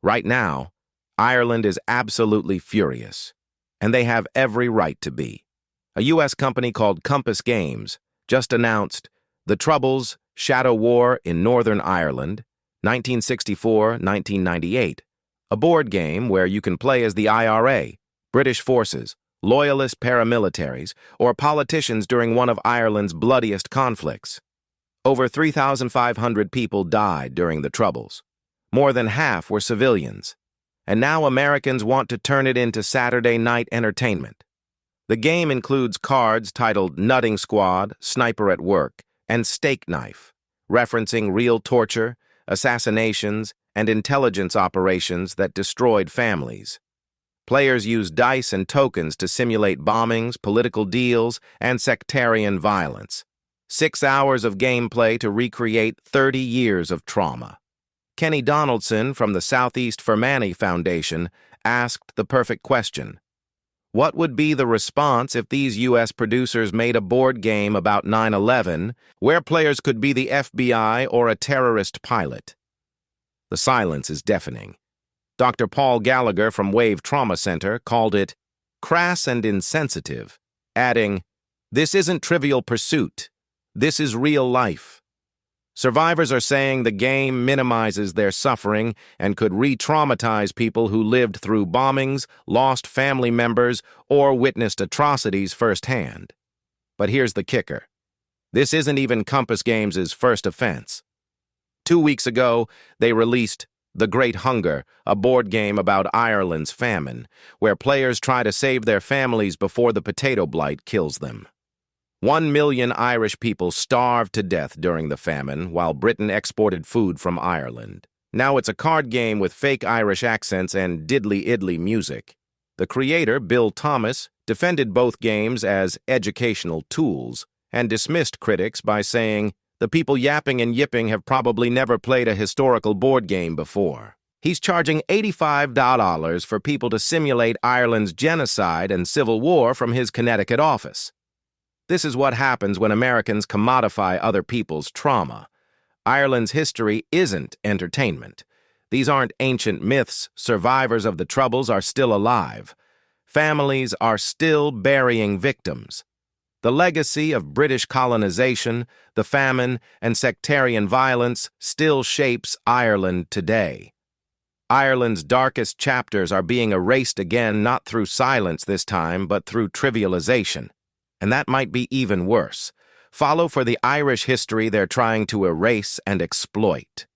Right now, Ireland is absolutely furious, and they have every right to be. A U.S. company called Compass Games just announced The Troubles, Shadow War in Northern Ireland, 1964-1998, a board game where you can play as the IRA, British forces, loyalist paramilitaries, or politicians during one of Ireland's bloodiest conflicts. Over 3,500 people died during the Troubles. More than half were civilians. And now Americans want to turn it into Saturday night entertainment. The game includes cards titled Nutting Squad, Sniper at Work, and Stakeknife, referencing real torture, assassinations, and intelligence operations that destroyed families. Players use dice and tokens to simulate bombings, political deals, and sectarian violence. 6 hours of gameplay to recreate 30 years of trauma. Kenny Donaldson from the South East Fermanagh Foundation asked the perfect question. What would be the response if these U.S. producers made a board game about 9/11 where players could be the FBI or a terrorist pilot? The silence is deafening. Dr. Paul Gallagher from Wave Trauma Center called it crass and insensitive, adding, "This isn't Trivial Pursuit. This is real life." Survivors are saying the game minimizes their suffering and could re-traumatize people who lived through bombings, lost family members, or witnessed atrocities firsthand. But here's the kicker. This isn't even Compass Games' first offense. 2 weeks ago, they released The Great Hunger, a board game about Ireland's famine, where players try to save their families before the potato blight kills them. 1 million Irish people starved to death during the famine while Britain exported food from Ireland. Now it's a card game with fake Irish accents and diddly-idly music. The creator, Bill Thomas, defended both games as educational tools and dismissed critics by saying, "The people yapping and yipping have probably never played a historical board game before." He's charging $85 for people to simulate Ireland's genocide and civil war from his Connecticut office. This is what happens when Americans commodify other people's trauma. Ireland's history isn't entertainment. These aren't ancient myths. Survivors of the Troubles are still alive. Families are still burying victims. The legacy of British colonization, the famine, and sectarian violence still shapes Ireland today. Ireland's darkest chapters are being erased again, not through silence this time, but through trivialization. And that might be even worse. Follow for the Irish history they're trying to erase and exploit.